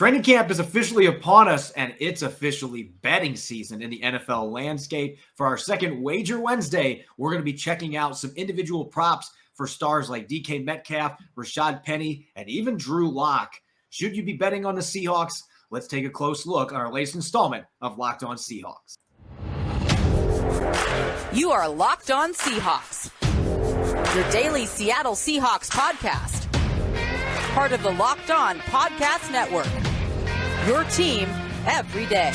Training camp is officially upon us, and it's officially betting season in the NFL landscape. For our second Wager Wednesday, we're going to be checking out some individual props for stars like DK Metcalf, Rashaad Penny, and even Drew Lock. Should you be betting on the Seahawks? Let's take a close look on our latest installment of Locked On Seahawks. You are Locked On Seahawks, your daily Seattle Seahawks podcast. Part of the Locked On Podcast Network, your team every day.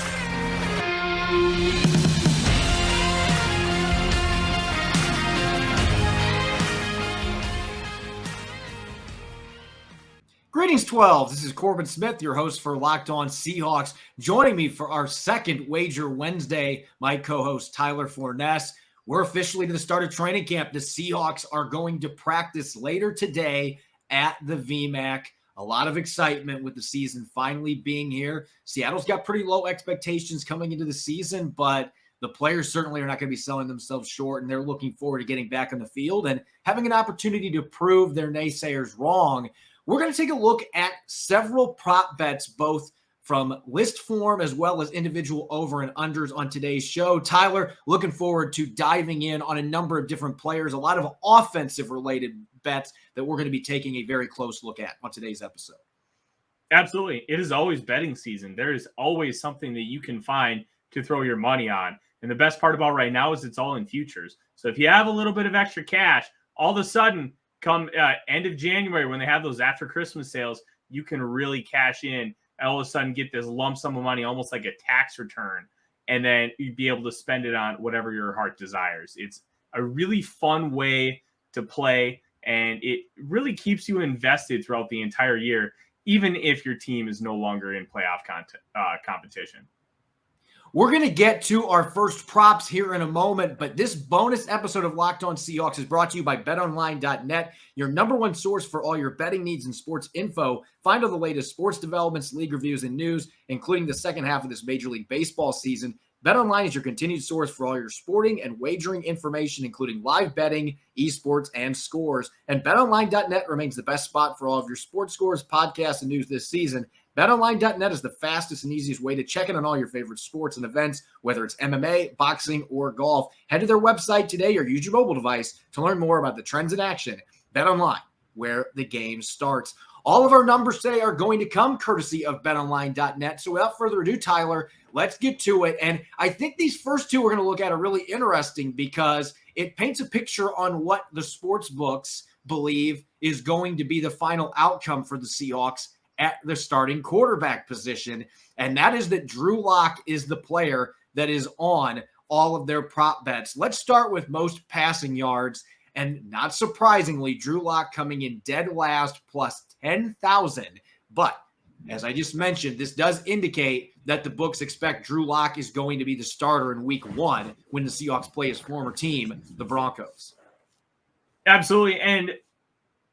Greetings, 12. This is Corbin Smith, your host for Locked On Seahawks. Joining me for our second Wager Wednesday, my co-host Tyler Forness. We're officially to the start of training camp. The Seahawks are going to practice later today at the VMAC. A lot of excitement with the season finally being here. Seattle's got pretty low expectations coming into the season, but the players certainly are not going to be selling themselves short, and they're looking forward to getting back on the field and having an opportunity to prove their naysayers wrong. We're going to take a look at several prop bets, both from list form as well as individual over and unders on today's show. Tyler, looking forward to diving in on a number of different players, a lot of offensive-related bets that we're going to be taking a very close look at on today's episode. Absolutely. It is always betting season. There is always something that you can find to throw your money on. And the best part about right now is it's all in futures. So if you have a little bit of extra cash, all of a sudden, come end of January when they have those after Christmas sales, you can really cash in and all of a sudden get this lump sum of money, almost like a tax return. And then you'd be able to spend it on whatever your heart desires. It's a really fun way to play. And it really keeps you invested throughout the entire year, even if your team is no longer in playoff competition. We're going to get to our first props here in a moment, but this bonus episode of Locked On Seahawks is brought to you by betonline.net, your number one source for all your betting needs and sports info. Find all the latest sports developments, league reviews, and news, including the second half of this Major League Baseball season. BetOnline is your continued source for all your sporting and wagering information, including live betting, esports, and scores. And betonline.net remains the best spot for all of your sports scores, podcasts, and news this season. BetOnline.net is the fastest and easiest way to check in on all your favorite sports and events, whether it's MMA, boxing, or golf. Head to their website today or use your mobile device to learn more about the trends in action. BetOnline, where the game starts. All of our numbers today are going to come courtesy of betonline.net. So without further ado, Tyler, let's get to it. And I think these first two we're going to look at are really interesting because it paints a picture on what the sports books believe is going to be the final outcome for the Seahawks at the starting quarterback position. And that is that Drew Lock is the player that is on all of their prop bets. Let's start with most passing yards. And not surprisingly, Drew Lock coming in dead last plus 10,000. But as I just mentioned, this does indicate that the books expect Drew Lock is going to be the starter in week one when the Seahawks play his former team, the Broncos. Absolutely. And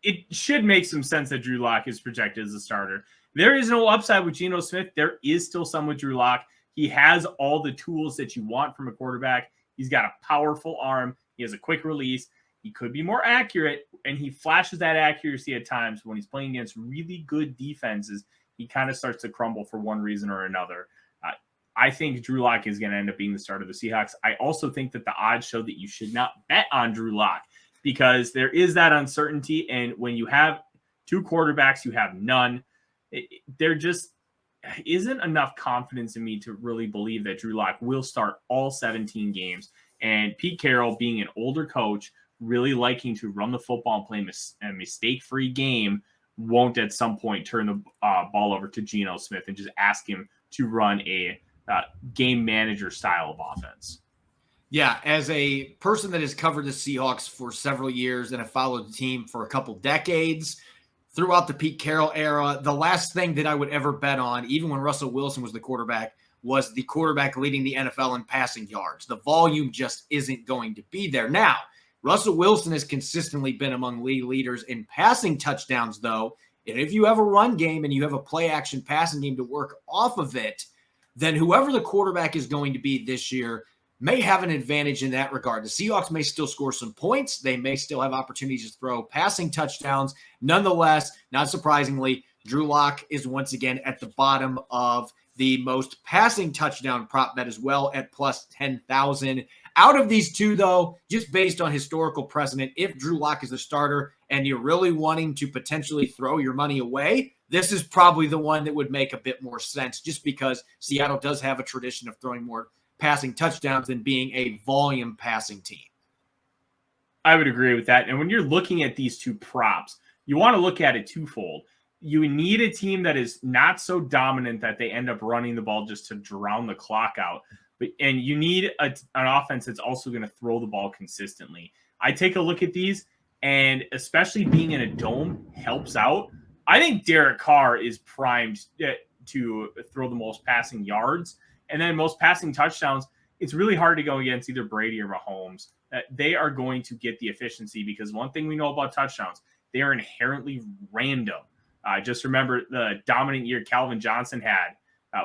it should make some sense that Drew Lock is projected as a starter. There is no upside with Geno Smith. There is still some with Drew Lock. He has all the tools that you want from a quarterback. He's got a powerful arm. He has a quick release. He could be more accurate, and he flashes that accuracy at times. When he's playing against really good defenses, he kind of starts to crumble for one reason or another. I think Drew Lock is going to end up being the starter of the Seahawks. I also think that the odds show that you should not bet on Drew Lock because there is that uncertainty, and when you have two quarterbacks, you have none. There just isn't enough confidence in me to really believe that Drew Lock will start all 17 games. And Pete Carroll, being an older coach, really liking to run the football and play a mistake-free game, won't at some point turn the ball over to Geno Smith and just ask him to run a game manager style of offense. Yeah, as a person that has covered the Seahawks for several years and have followed the team for a couple decades, throughout the Pete Carroll era, the last thing that I would ever bet on, even when Russell Wilson was the quarterback, was the quarterback leading the NFL in passing yards. The volume just isn't going to be there. Now, Russell Wilson has consistently been among league leaders in passing touchdowns, though. And if you have a run game and you have a play-action passing game to work off of it, then whoever the quarterback is going to be this year may have an advantage in that regard. The Seahawks may still score some points. They may still have opportunities to throw passing touchdowns. Nonetheless, not surprisingly, Drew Lock is once again at the bottom of the most passing touchdown prop bet as well at plus 10,000. Out of these two, though, just based on historical precedent, if Drew Lock is the starter and you're really wanting to potentially throw your money away, this is probably the one that would make a bit more sense, just because Seattle does have a tradition of throwing more passing touchdowns than being a volume passing team. I would agree with that. And when you're looking at these two props, you want to look at it twofold. You need a team that is not so dominant that they end up running the ball just to drown the clock out. And you need an offense that's also going to throw the ball consistently. I take a look at these, and especially being in a dome helps out. I think Derek Carr is primed to throw the most passing yards, and then most passing touchdowns. It's really hard to go against either Brady or Mahomes. They are going to get the efficiency, because one thing we know about touchdowns, they are inherently random. Just remember the dominant year Calvin Johnson had,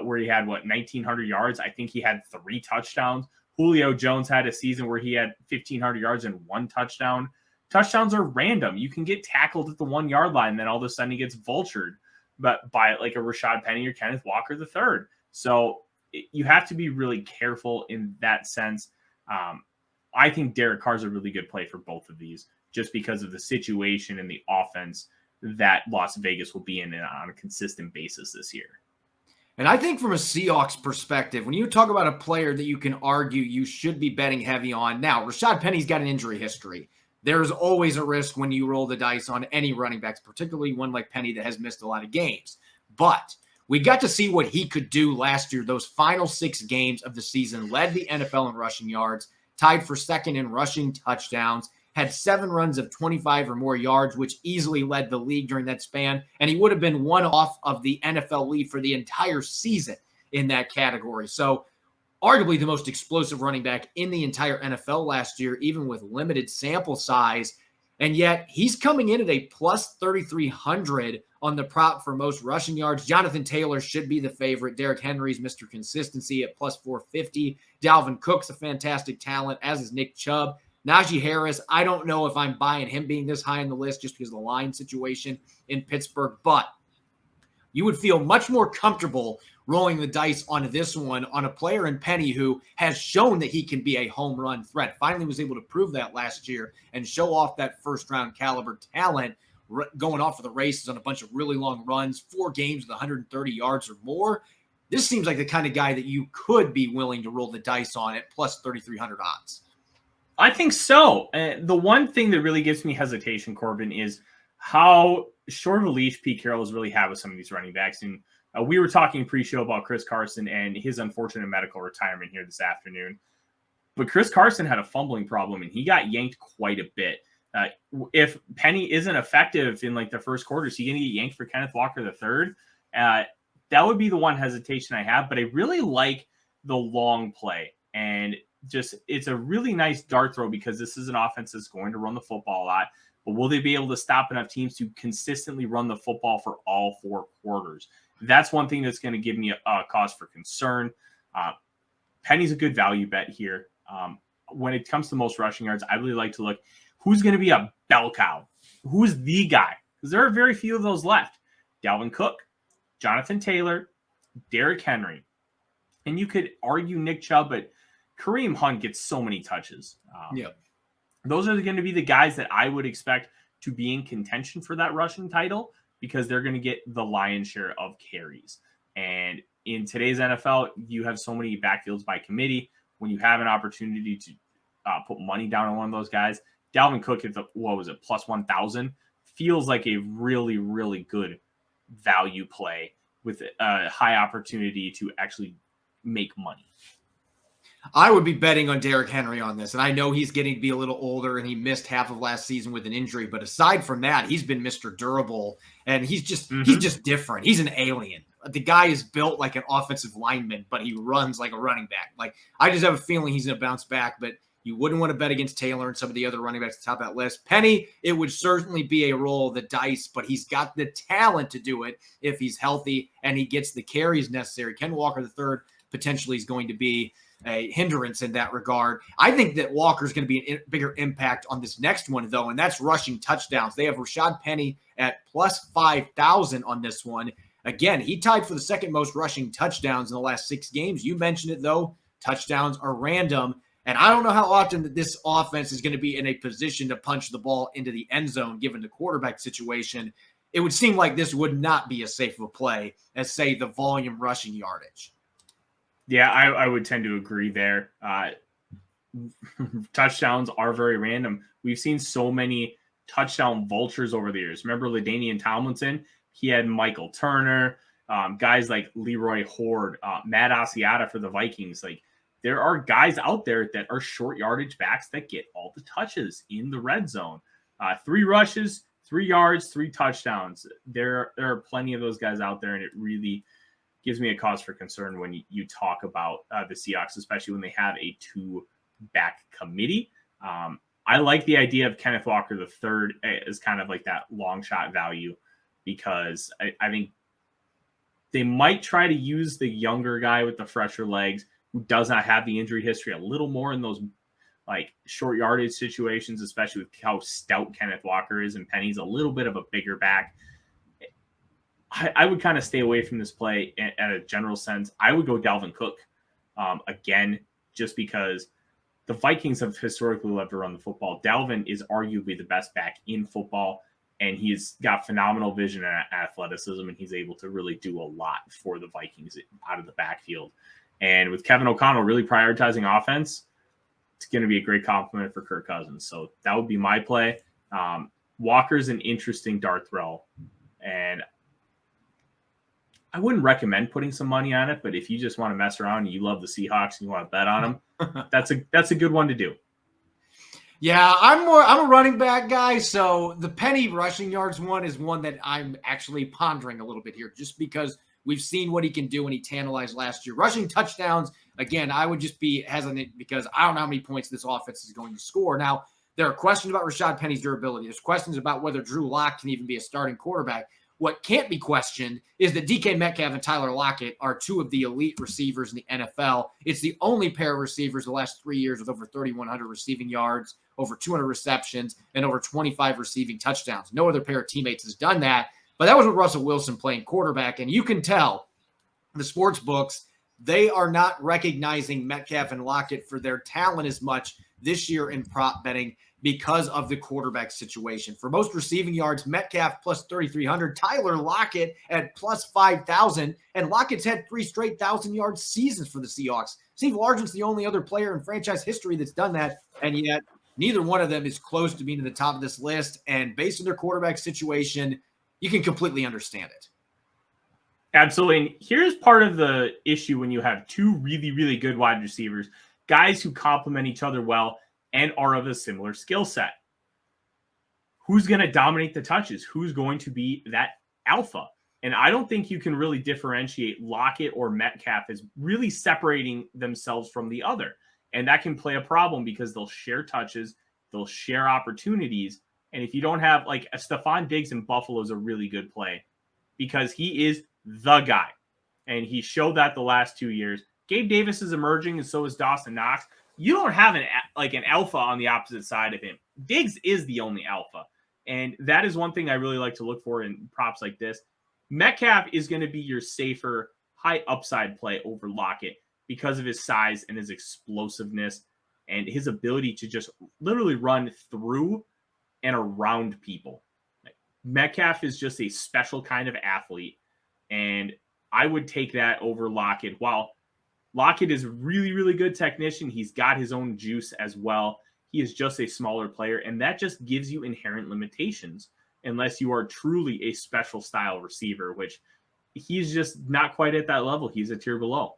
where he had, 1,900 yards. I think he had 3 touchdowns. Julio Jones had a season where he had 1,500 yards and 1 touchdown. Touchdowns are random. You can get tackled at the 1-yard line, and then all of a sudden he gets vultured by like a Rashaad Penny or Kenneth Walker III. So you have to be really careful in that sense. I think Derek Carr is a really good play for both of these, just because of the situation and the offense that Las Vegas will be in on a consistent basis this year. And I think from a Seahawks perspective, when you talk about a player that you can argue you should be betting heavy on, now Rashaad Penny's got an injury history. There's always a risk when you roll the dice on any running backs, particularly one like Penny that has missed a lot of games. But we got to see what he could do last year. Those final 6 games of the season led the NFL in rushing yards, tied for second in rushing touchdowns, had 7 runs of 25 or more yards, which easily led the league during that span. And he would have been one off of the NFL lead for the entire season in that category. So arguably the most explosive running back in the entire NFL last year, even with limited sample size. And yet he's coming in at a plus 3,300 on the prop for most rushing yards. Jonathan Taylor should be the favorite. Derrick Henry's Mr. Consistency at plus 450. Dalvin Cook's a fantastic talent, as is Nick Chubb. Najee Harris, I don't know if I'm buying him being this high on the list just because of the line situation in Pittsburgh, but you would feel much more comfortable rolling the dice on this one on a player in Penny who has shown that he can be a home run threat. Finally was able to prove that last year and show off that first-round caliber talent, going off of the races on a bunch of really long runs, 4 games with 130 yards or more. This seems like the kind of guy that you could be willing to roll the dice on at plus 3,300 odds. I think so. The one thing that really gives me hesitation, Corbin, is how short of a leash Pete Carroll has really had with some of these running backs. And we were talking pre-show about Chris Carson and his unfortunate medical retirement here this afternoon. But Chris Carson had a fumbling problem, and he got yanked quite a bit. If Penny isn't effective in like the first quarter, is he going to get yanked for Kenneth Walker III? That would be the one hesitation I have. But I really like the long play. And just it's a really nice dart throw, because this is an offense that's going to run the football a lot. But will they be able to stop enough teams to consistently run the football for all 4 quarters? That's one thing that's going to give me a cause for concern. Penny's a good value bet here. When it comes to most rushing yards, I really like to look who's going to be a bell cow. Who's the guy? Because there are very few of those left. Dalvin Cook, Jonathan Taylor, Derrick Henry. And you could argue Nick Chubb, but Kareem Hunt gets so many touches. Those are going to be the guys that I would expect to be in contention for that rushing title, because they're going to get the lion's share of carries. And in today's NFL, you have so many backfields by committee. When you have an opportunity to put money down on one of those guys, Dalvin Cook at plus 1,000 feels like a really, really good value play with a high opportunity to actually make money. I would be betting on Derrick Henry on this, and I know he's getting to be a little older, and he missed half of last season with an injury. But aside from that, he's been Mr. Durable, and he's just different. He's an alien. The guy is built like an offensive lineman, but he runs like a running back. Like, I just have a feeling he's going to bounce back. But you wouldn't want to bet against Taylor and some of the other running backs at the top of that list. Penny, it would certainly be a roll of the dice, but he's got the talent to do it if he's healthy and he gets the carries necessary. Ken Walker III potentially is going to be a hindrance in that regard. I think that Walker's going to be a bigger impact on this next one, though, and that's rushing touchdowns. They have Rashaad Penny at plus 5,000 on this one. Again, he tied for the second most rushing touchdowns in the last 6 games. You mentioned it, though. Touchdowns are random. And I don't know how often that this offense is going to be in a position to punch the ball into the end zone, given the quarterback situation. It would seem like this would not be as safe of a play as, say, the volume rushing yardage. Yeah, I would tend to agree there. Touchdowns are very random. We've seen so many touchdown vultures over the years. Remember LaDainian Tomlinson? He had Michael Turner, guys like Leroy Horde, Matt Asiata for the Vikings. Like, there are guys out there that are short yardage backs that get all the touches in the red zone. 3 rushes, 3 yards, 3 touchdowns. There are plenty of those guys out there, and it really gives me a cause for concern when you talk about the Seahawks, especially when they have a 2-back committee. I like the idea of Kenneth Walker III as kind of like that long shot value, because I think they might try to use the younger guy with the fresher legs who does not have the injury history a little more in those like short yardage situations, especially with how stout Kenneth Walker is, and Penny's a little bit of a bigger back. I would kind of stay away from this play at a general sense. I would go Dalvin Cook again, just because the Vikings have historically loved to run the football. Dalvin is arguably the best back in football, and he's got phenomenal vision and athleticism, and he's able to really do a lot for the Vikings out of the backfield. And with Kevin O'Connell really prioritizing offense, it's going to be a great compliment for Kirk Cousins. So that would be my play. Walker's an interesting dart throw, and I wouldn't recommend putting some money on it, but if you just want to mess around and you love the Seahawks and you want to bet on them, that's a good one to do. Yeah, I'm a running back guy, so the Penny rushing yards one is one that I'm actually pondering a little bit here, just because we've seen what he can do when he tantalized last year. Rushing touchdowns, again, I would just be hesitant because I don't know how many points this offense is going to score. Now, there are questions about Rashaad Penny's durability. There's questions about whether Drew Lock can even be a starting quarterback. What can't be questioned is that DK Metcalf and Tyler Lockett are 2 of the elite receivers in the NFL. It's the only pair of receivers the last 3 years with over 3,100 receiving yards, over 200 receptions, and over 25 receiving touchdowns. No other pair of teammates has done that. But that was with Russell Wilson playing quarterback, and you can tell the sports books, they are not recognizing Metcalf and Lockett for their talent as much this year in prop betting because of the quarterback situation. For most receiving yards, Metcalf plus 3,300, Tyler Lockett at plus 5,000, and Lockett's had 3 straight 1,000-yard seasons for the Seahawks. Steve Largent's the only other player in franchise history that's done that, and yet neither one of them is close to being to the top of this list, and based on their quarterback situation, you can completely understand it. Absolutely. And here's part of the issue when you have 2 really, really good wide receivers, guys who complement each other well and are of a similar skill set. Who's going to dominate the touches? Who's going to be that alpha? And I don't think you can really differentiate Lockett or Metcalf as really separating themselves from the other. And that can play a problem because they'll share touches, they'll share opportunities. And if you don't have, like, a Stephon Diggs in Buffalo is a really good play because he is the guy. And he showed that the last 2 years. Gabe Davis is emerging, and so is Dawson Knox. You don't have an alpha on the opposite side of him. Diggs is the only alpha. And that is one thing I really like to look for in props like this. Metcalf is going to be your safer, high upside play over Lockett because of his size and his explosiveness and his ability to just literally run through and around people. Metcalf is just a special kind of athlete, and I would take that over Lockett. While Lockett is really, really good technician, he's got his own juice as well. He is just a smaller player, and that just gives you inherent limitations unless you are truly a special style receiver, which he's just not quite at that level. He's a tier below.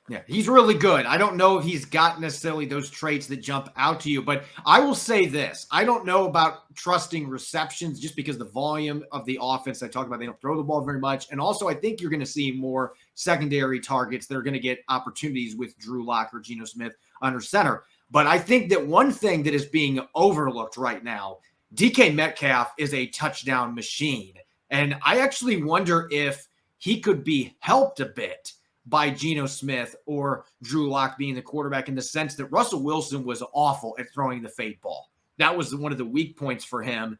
Yeah, he's really good. I don't know if he's got necessarily those traits that jump out to you, but I will say this. I don't know about trusting receptions just because the volume of the offense I talked about, they don't throw the ball very much. And also, I think you're going to see more secondary targets that are going to get opportunities with Drew Lock or Geno Smith under center. But I think that one thing that is being overlooked right now, DK Metcalf is a touchdown machine. And I actually wonder if he could be helped a bit by Geno Smith or Drew Lock being the quarterback, in the sense that Russell Wilson was awful at throwing the fade ball. That was one of the weak points for him,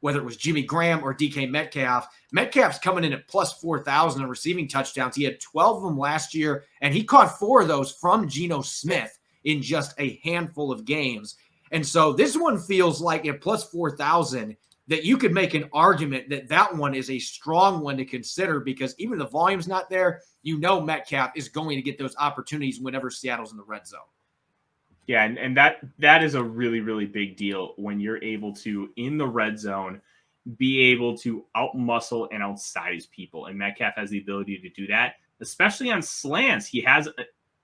whether it was Jimmy Graham or DK Metcalf. Metcalf's coming in at plus 4,000 on receiving touchdowns. He had 12 of them last year, and he caught 4 of those from Geno Smith in just a handful of games. And so this one feels like at plus 4,000 that you could make an argument that that one is a strong one to consider, because even the volume's not there. You know Metcalf is going to get those opportunities whenever Seattle's in the red zone. Yeah, and that is a really, really big deal when you're able to, in the red zone, be able to outmuscle and outsize people. And Metcalf has the ability to do that, especially on slants. He has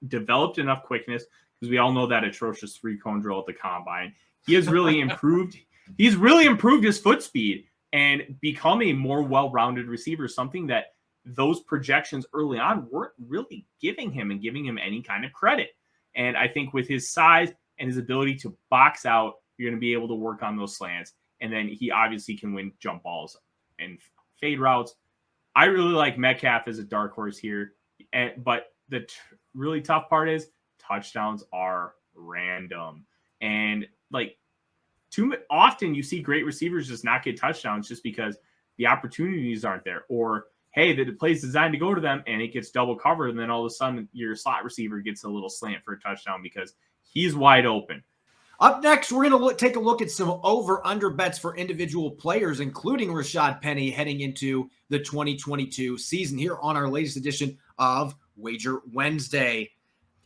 developed enough quickness, because we all know that atrocious 3-cone drill at the combine. He has really improved. He's really improved his foot speed and become a more well-rounded receiver, something that those projections early on weren't really giving him any kind of credit. And I think with his size and his ability to box out, you're going to be able to work on those slants. And then he obviously can win jump balls and fade routes. I really like Metcalf as a dark horse here. But the really tough part is touchdowns are random. And like, too often you see great receivers just not get touchdowns just because the opportunities aren't there. Or, hey, the play's designed to go to them and it gets double covered, and then all of a sudden your slot receiver gets a little slant for a touchdown because he's wide open. Up next, we're going to take a look at some over-under bets for individual players, including Rashaad Penny, heading into the 2022 season here on our latest edition of Wager Wednesday.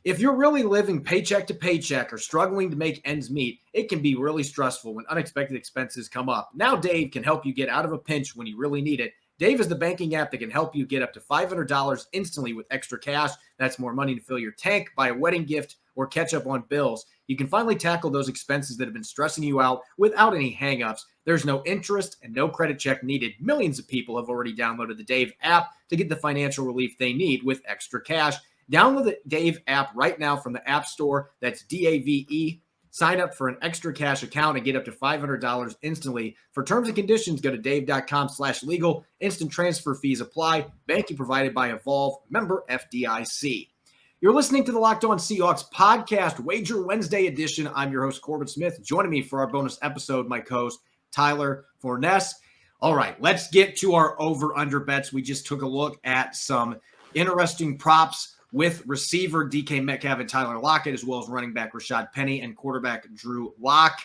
If you're really living paycheck to paycheck or struggling to make ends meet, it can be really stressful when unexpected expenses come up. Now Dave can help you get out of a pinch when you really need it. Dave is the banking app that can help you get up to $500 instantly with extra cash. That's more money to fill your tank, buy a wedding gift, or catch up on bills. You can finally tackle those expenses that have been stressing you out without any hangups. There's no interest and no credit check needed. Millions of people have already downloaded the Dave app to get the financial relief they need with extra cash. Download the Dave app right now from the App Store. That's DAVE. Sign up for an extra cash account and get up to $500 instantly. For terms and conditions, go to dave.com/legal. Instant transfer fees apply. Banking provided by Evolve. Member FDIC. You're listening to the Locked On Seahawks podcast, Wager Wednesday edition. I'm your host, Corbin Smith. Joining me for our bonus episode, my co-host, Tyler Forness. All right, let's get to our over-under bets. We just took a look at some interesting props with receiver DK Metcalf and Tyler Lockett, as well as running back Rashaad Penny and quarterback Drew Lock.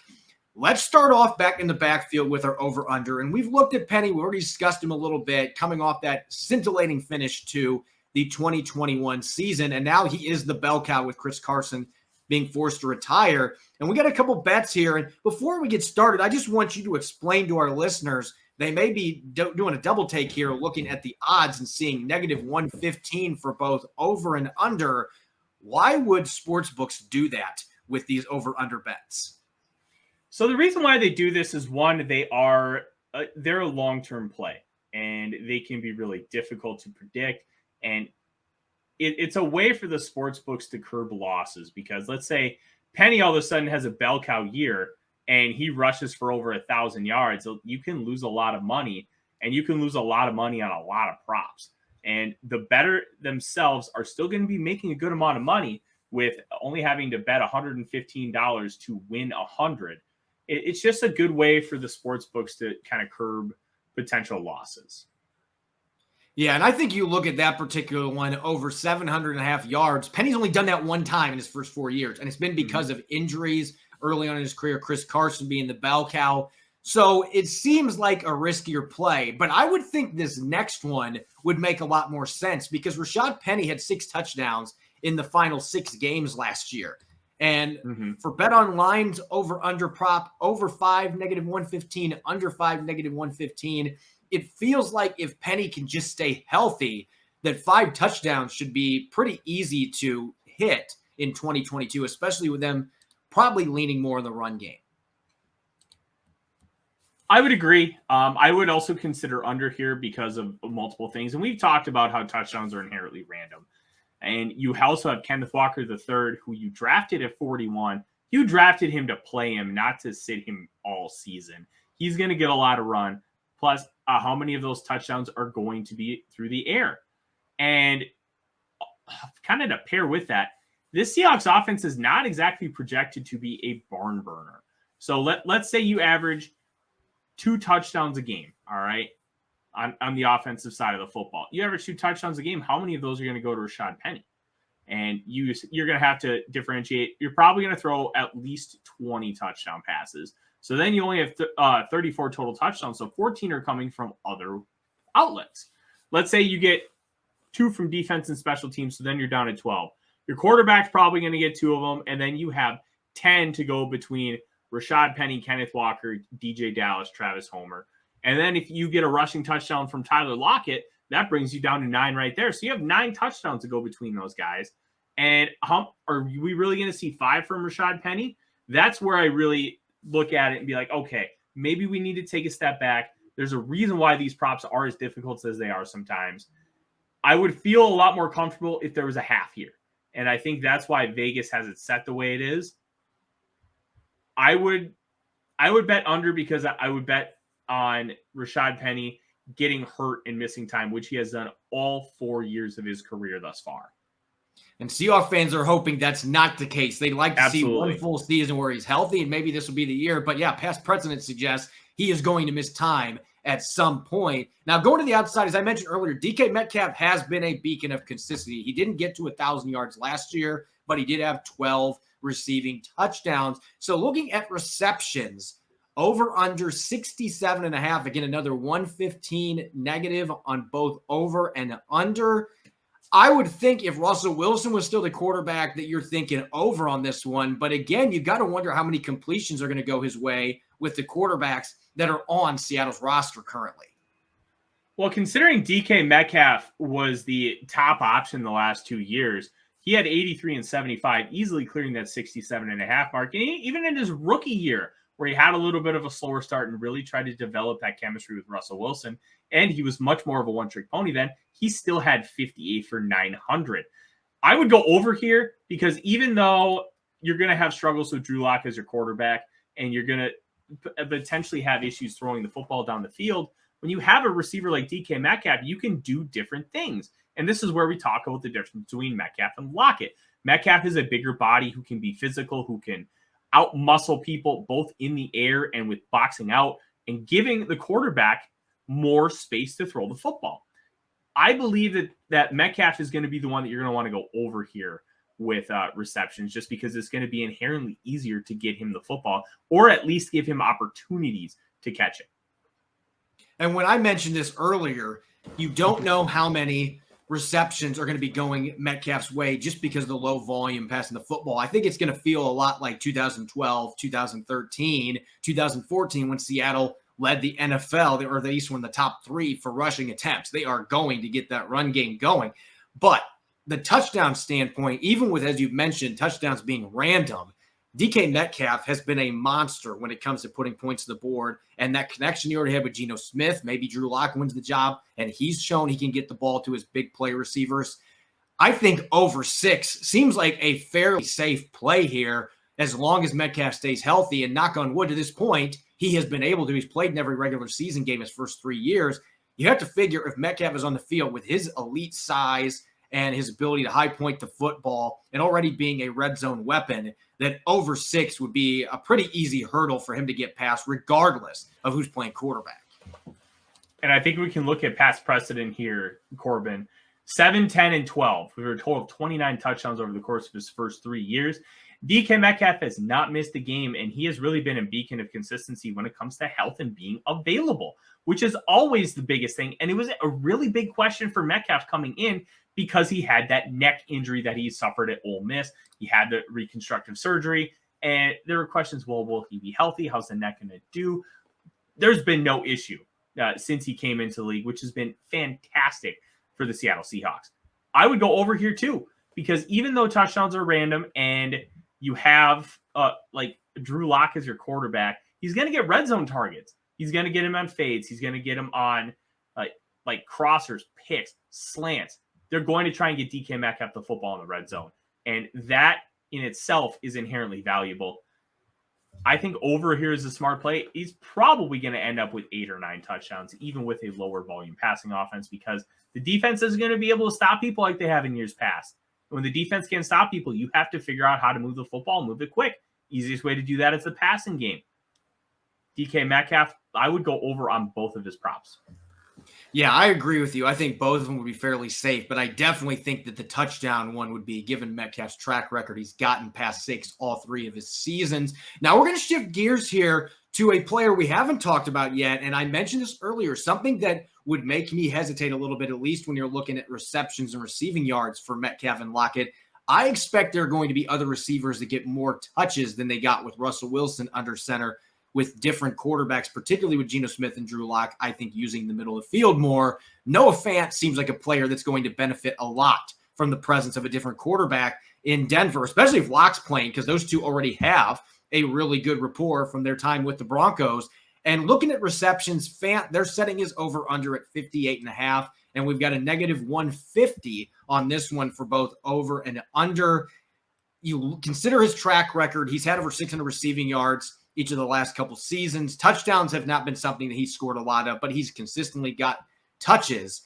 Let's start off back in the backfield with our over-under. And we've looked at Penny. We already discussed him a little bit, coming off that scintillating finish to the 2021 season. And now he is the bell cow with Chris Carson being forced to retire. And we got a couple bets here. And before we get started, I just want you to explain to our listeners, they may be doing a double take here, looking at the odds and seeing negative 115 for both over and under. Why would sportsbooks do that with these over-under bets? So the reason why they do this is, one, they're a long-term play, and they can be really difficult to predict. And it's a way for the sportsbooks to curb losses, because let's say Penny all of a sudden has a bell cow year and he rushes for over 1,000 yards, you can lose a lot of money, and you can lose a lot of money on a lot of props. And the better themselves are still going to be making a good amount of money with only having to bet $115 to win 100. It's just a good way for the sports books to kind of curb potential losses. Yeah, and I think you look at that particular one, over 700.5 yards. Penny's only done that one time in his first 4 years, and it's been because of injuries early on in his career, Chris Carson being the bell cow. So it seems like a riskier play, but I would think this next one would make a lot more sense, because Rashaad Penny had 6 touchdowns in the final 6 games last year. And for BetOnline's over-under prop, over 5, negative 115, under 5, negative 115, it feels like if Penny can just stay healthy, that 5 touchdowns should be pretty easy to hit in 2022, especially with them probably leaning more in the run game. I would agree. I would also consider under here because of multiple things. And we've talked about how touchdowns are inherently random. And you also have Kenneth Walker III, who you drafted at 41. You drafted him to play him, not to sit him all season. He's going to get a lot of run. Plus, how many of those touchdowns are going to be through the air? And kind of to pair with that, this Seahawks offense is not exactly projected to be a barn burner. So let's say you average 2 touchdowns a game, all right, on the offensive side of the football. You average 2 touchdowns a game. How many of those are going to go to Rashaad Penny? And you're going to have to differentiate. You're probably going to throw at least 20 touchdown passes. So then you only have 34 total touchdowns. So 14 are coming from other outlets. Let's say you get 2 from defense and special teams. So then you're down to 12. Your quarterback's probably going to get 2 of them. And then you have 10 to go between Rashaad Penny, Kenneth Walker, DJ Dallas, Travis Homer. And then if you get a rushing touchdown from Tyler Lockett, that brings you down to 9 right there. So you have 9 touchdowns to go between those guys. And are we really going to see 5 from Rashaad Penny? That's where I really look at it and be like, okay, maybe we need to take a step back. There's a reason why these props are as difficult as they are sometimes. I would feel a lot more comfortable if there was a half here. And I think that's why Vegas has it set the way it is. I would bet under because I would bet on Rashaad Penny getting hurt and missing time, which he has done all 4 years of his career thus far. And Seahawks fans are hoping that's not the case. They'd like to see one full season where he's healthy, and maybe this will be the year. But yeah, past precedent suggests he is going to miss time at some point. Now, going to the outside, as I mentioned earlier, DK Metcalf has been a beacon of consistency. He didn't get to 1,000 yards last year, but he did have 12 receiving touchdowns. So looking at receptions, over under 67.5. Again, another 115 negative on both over and under. I would think if Russell Wilson was still the quarterback that you're thinking over on this one. But again, you got to wonder how many completions are going to go his way with the quarterbacks that are on Seattle's roster currently. Well, considering DK Metcalf was the top option the last 2 years, he had 83 and 75, easily clearing that 67.5 mark. And even in his rookie year, where he had a little bit of a slower start and really tried to develop that chemistry with Russell Wilson, and he was much more of a one-trick pony then, he still had 58 for 900. I would go over here because even though you're going to have struggles with Drew Lock as your quarterback and you're going to potentially have issues throwing the football down the field, when you have a receiver like DK Metcalf, you can do different things. And this is where we talk about the difference between Metcalf and Lockett. Metcalf is a bigger body who can be physical, who can out-muscle people both in the air and with boxing out and giving the quarterback more space to throw the football. I believe that Metcalf is going to be the one that you're going to want to go over here with receptions just because it's going to be inherently easier to get him the football or at least give him opportunities to catch it. And when I mentioned this earlier, you don't know how many receptions are going to be going Metcalf's way just because of the low volume passing the football. I think it's going to feel a lot like 2012, 2013, 2014 when Seattle led the NFL, or they each were in the top 3 for rushing attempts. They are going to get that run game going. But the touchdown standpoint, even with, as you've mentioned, touchdowns being random, DK Metcalf has been a monster when it comes to putting points to the board. And that connection you already had with Geno Smith, maybe Drew Lock wins the job, and he's shown he can get the ball to his big play receivers. I think over 6 seems like a fairly safe play here as long as Metcalf stays healthy. And knock on wood, to this point, he has been able to. He's played in every regular season game his first 3 years. You have to figure if Metcalf is on the field with his elite size and his ability to high point the football and already being a red zone weapon, that over 6 would be a pretty easy hurdle for him to get past regardless of who's playing quarterback. And I think we can look at past precedent here, Corbin. 7, 10, and 12. We were a total of 29 touchdowns over the course of his first 3 years. DK Metcalf has not missed a game, and he has really been a beacon of consistency when it comes to health and being available, which is always the biggest thing. And it was a really big question for Metcalf coming in because he had that neck injury that he suffered at Ole Miss. He had the reconstructive surgery, and there were questions, well, will he be healthy? How's the neck going to do? There's been no issue since he came into the league, which has been fantastic for the Seattle Seahawks. I would go over here too, because even though touchdowns are random and you have like Drew Lock as your quarterback, he's going to get red zone targets. He's going to get him on fades. He's going to get him on like crossers, picks, slants. They're going to try and get DK Metcalf the football in the red zone. And that in itself is inherently valuable. I think over here is a smart play. He's probably going to end up with 8 or 9 touchdowns, even with a lower volume passing offense, because the defense is going to be able to stop people like they have in years past. When the defense can't stop people, you have to figure out how to move the football, move it quick. Easiest way to do that is the passing game. DK Metcalf, I would go over on both of his props. Yeah, I agree with you. I think both of them would be fairly safe, but I definitely think that the touchdown one would be, given Metcalf's track record. He's gotten past 6 all 3 of his seasons. Now we're going to shift gears here to a player we haven't talked about yet, and I mentioned this earlier, something that would make me hesitate a little bit, at least when you're looking at receptions and receiving yards for Metcalf and Lockett. I expect there are going to be other receivers that get more touches than they got with Russell Wilson under center, with different quarterbacks, particularly with Geno Smith and Drew Lock, I think using the middle of the field more. Noah Fant seems like a player that's going to benefit a lot from the presence of a different quarterback in Denver, especially if Lock's playing, because those two already have a really good rapport from their time with the Broncos. And looking at receptions, Fant, they're setting his over-under at 58.5, and we've got a negative 150 on this one for both over and under. You consider his track record. He's had over 600 receiving yards each of the last couple seasons. Touchdowns have not been something that he's scored a lot of, but he's consistently got touches.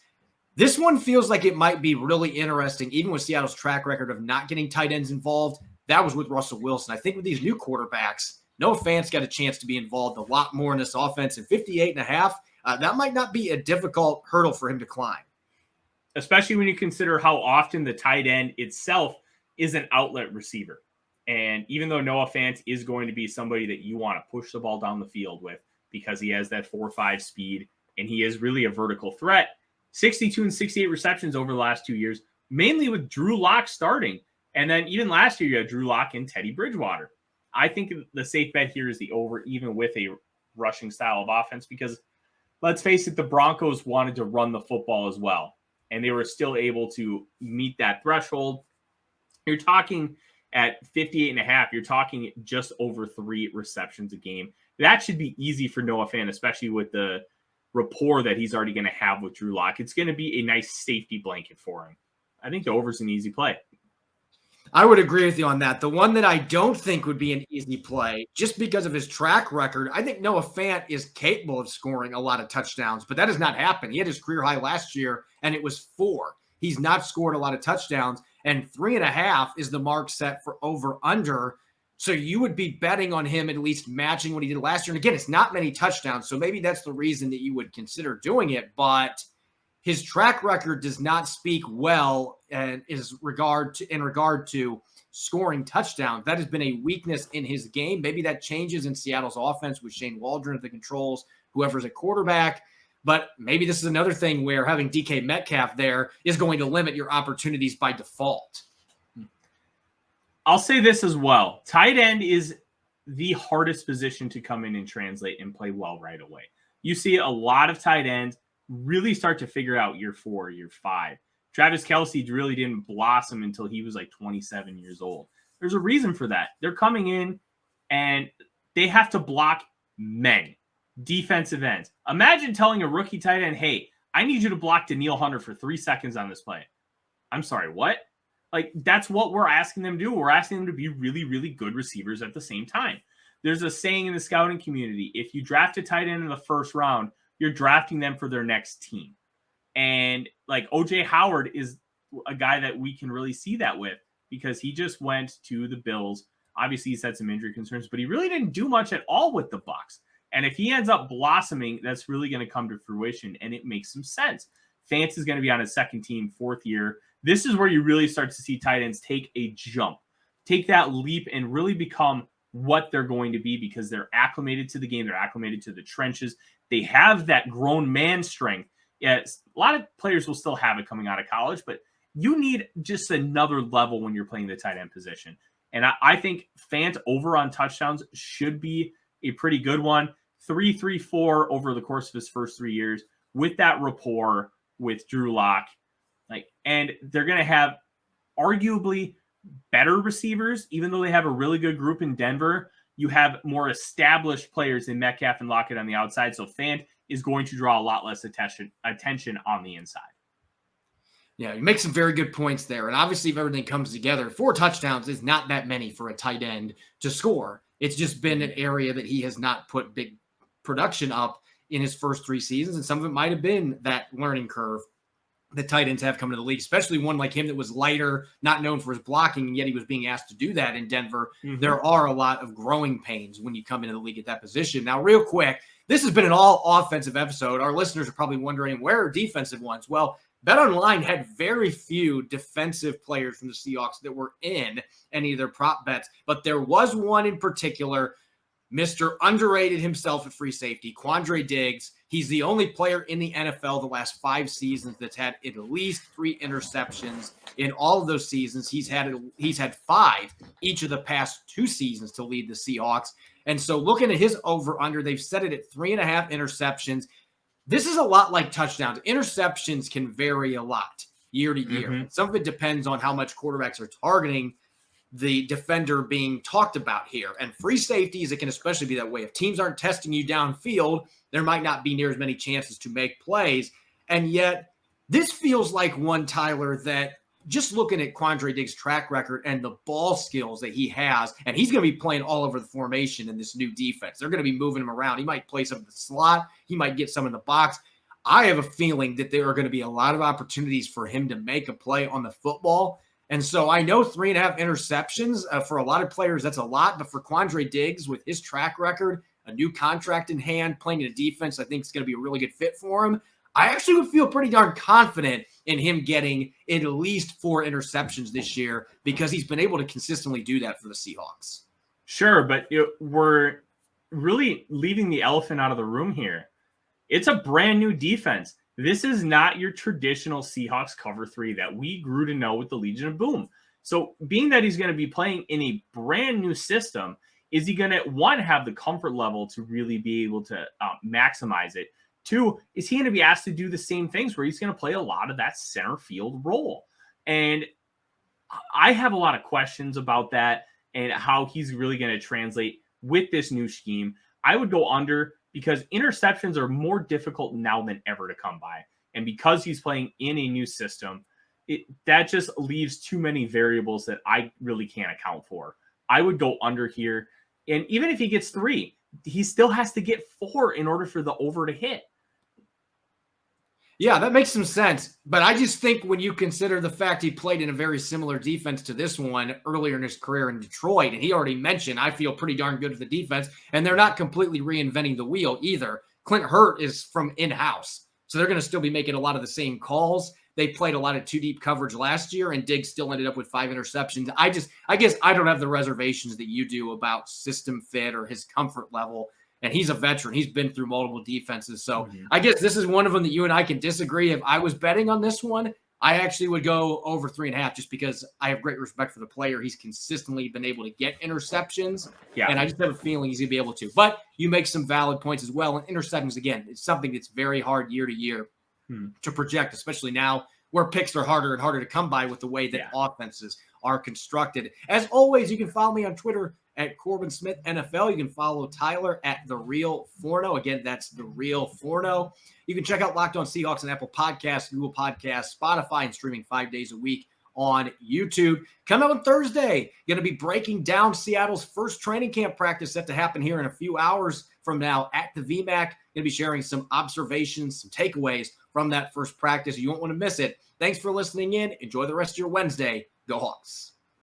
This one feels like it might be really interesting, even with Seattle's track record of not getting tight ends involved. That was with Russell Wilson. I think with these new quarterbacks, Noah Fant's got a chance to be involved a lot more in this offense. And 58.5, that might not be a difficult hurdle for him to climb. Especially when you consider how often the tight end itself is an outlet receiver. And even though Noah Fant is going to be somebody that you want to push the ball down the field with because he has that 4.5 speed and he is really a vertical threat, 62 and 68 receptions over the last 2 years, mainly with Drew Lock starting. And then even last year, you had Drew Lock and Teddy Bridgewater. I think the safe bet here is the over, even with a rushing style of offense, because let's face it, the Broncos wanted to run the football as well. And they were still able to meet that threshold. You're talking at 58.5, you're talking just over 3 receptions a game. That should be easy for Noah Fant, especially with the rapport that he's already going to have with Drew Lock. It's going to be a nice safety blanket for him. I think the over is an easy play. I would agree with you on that. The one that I don't think would be an easy play, just because of his track record, I think Noah Fant is capable of scoring a lot of touchdowns, but that has not happened. He had his career high last year, and it was 4. He's not scored a lot of touchdowns, and 3.5 is the mark set for over-under. So you would be betting on him at least matching what he did last year. And again, it's not many touchdowns, so maybe that's the reason that you would consider doing it. But his track record does not speak well in regard to scoring touchdowns. That has been a weakness in his game. Maybe that changes in Seattle's offense with Shane Waldron at the controls, whoever's at quarterback. But maybe this is another thing where having DK Metcalf there is going to limit your opportunities by default. I'll say this as well. Tight end is the hardest position to come in and translate and play well right away. You see a lot of tight ends really start to figure out year 4, year 5. Travis Kelce really didn't blossom until he was like 27 years old. There's a reason for that. They're coming in and they have to block men, defensive ends. Imagine telling a rookie tight end, hey, I need you to block Danielle Hunter for 3 seconds on this play. I'm sorry, what? Like, that's what we're asking them to do. We're asking them to be really, really good receivers at the same time. There's a saying in the scouting community, if you draft a tight end in the first round, you're drafting them for their next team. And like O.J. Howard is a guy that we can really see that with because he just went to the Bills. Obviously, he's had some injury concerns, but he really didn't do much at all with the Bucs. And if he ends up blossoming, that's really going to come to fruition, and it makes some sense. Fant is going to be on his second team, 4th year. This is where you really start to see tight ends take a jump, take that leap, and really become what they're going to be because they're acclimated to the game. They're acclimated to the trenches. They have that grown man strength. Yes, a lot of players will still have it coming out of college, but you need just another level when you're playing the tight end position. And I think Fant over on touchdowns should be a pretty good one. 3.34 over the course of his first 3 years with that rapport with Drew Lock. And they're going to have arguably better receivers, even though they have a really good group in Denver. You have more established players in Metcalf and Lockett on the outside. So Fant is going to draw a lot less attention on the inside. Yeah, you make some very good points there. And obviously, if everything comes together, 4 touchdowns is not that many for a tight end to score. It's just been an area that he has not put big production up in his first 3 seasons. And some of it might have been that learning curve the tight ends have come to the league, especially one like him that was lighter, not known for his blocking, and yet he was being asked to do that in Denver. There are a lot of growing pains when you come into the league at that position. Now, real quick, this has been an all offensive episode. Our listeners are probably wondering, where are defensive ones? Well, BetOnline had very few defensive players from the Seahawks that were in any of their prop bets, but there was one in particular, Mr. Underrated himself at free safety, Quandre Diggs. He's the only player in the NFL the last 5 seasons that's had at least 3 interceptions. In all of those seasons, he's had 5 each of the past 2 seasons to lead the Seahawks. And so looking at his over-under, they've set it at 3.5 interceptions. This is a lot like touchdowns. Interceptions can vary a lot year to year. Some of it depends on how much quarterbacks are targeting the defender being talked about here. And free safeties, it can especially be that way. If teams aren't testing you downfield, there might not be near as many chances to make plays. And yet, this feels like one, Tyler, that just looking at Quandre Diggs' track record and the ball skills that he has, and he's going to be playing all over the formation in this new defense. They're going to be moving him around. He might play some in the slot. He might get some in the box. I have a feeling that there are going to be a lot of opportunities for him to make a play on the football. And so I know 3.5 interceptions for a lot of players, that's a lot. But for Quandre Diggs, with his track record, a new contract in hand, playing in a defense, I think it's going to be a really good fit for him. I actually would feel pretty darn confident in him getting at least 4 interceptions this year because he's been able to consistently do that for the Seahawks. Sure, but we're really leaving the elephant out of the room here. It's a brand new defense. This is not your traditional Seahawks cover 3 that we grew to know with the Legion of Boom. So being that he's going to be playing in a brand new system, is he going to, one, have the comfort level to really be able to maximize it? 2, is he going to be asked to do the same things where he's going to play a lot of that center field role? And I have a lot of questions about that and how he's really going to translate with this new scheme. I would go under because interceptions are more difficult now than ever to come by. And because he's playing in a new system, that just leaves too many variables that I really can't account for. I would go under here. And even if he gets 3, he still has to get 4 in order for the over to hit. Yeah, that makes some sense. But I just think when you consider the fact he played in a very similar defense to this one earlier in his career in Detroit, and he already mentioned, I feel pretty darn good with the defense, and they're not completely reinventing the wheel either. Clint Hurt is from in-house, so they're going to still be making a lot of the same calls. They played a lot of 2-deep coverage last year, and Diggs still ended up with 5 interceptions. I guess I don't have the reservations that you do about system fit or his comfort level. And he's a veteran. He's been through multiple defenses. So I guess this is one of them that you and I can disagree. If I was betting on this one, I actually would go over 3.5 just because I have great respect for the player. He's consistently been able to get interceptions. Yeah. And I just have a feeling he's going to be able to. But you make some valid points as well. And interceptions, again, it's something that's very hard year to year to project, especially now where picks are harder and harder to come by with the way that offenses are constructed. As always, you can follow me on Twitter at Corbin Smith NFL. You can follow Tyler at The Real Forno. Again, that's The Real Forno. You can check out Locked On Seahawks on Apple Podcasts, Google Podcasts, Spotify, and streaming 5 days a week on YouTube. Coming up on Thursday, going to be breaking down Seattle's first training camp practice set to happen here in a few hours from now at the VMAC. Going to be sharing some observations, some takeaways from that first practice. You won't want to miss it. Thanks for listening in. Enjoy the rest of your Wednesday. Go Hawks.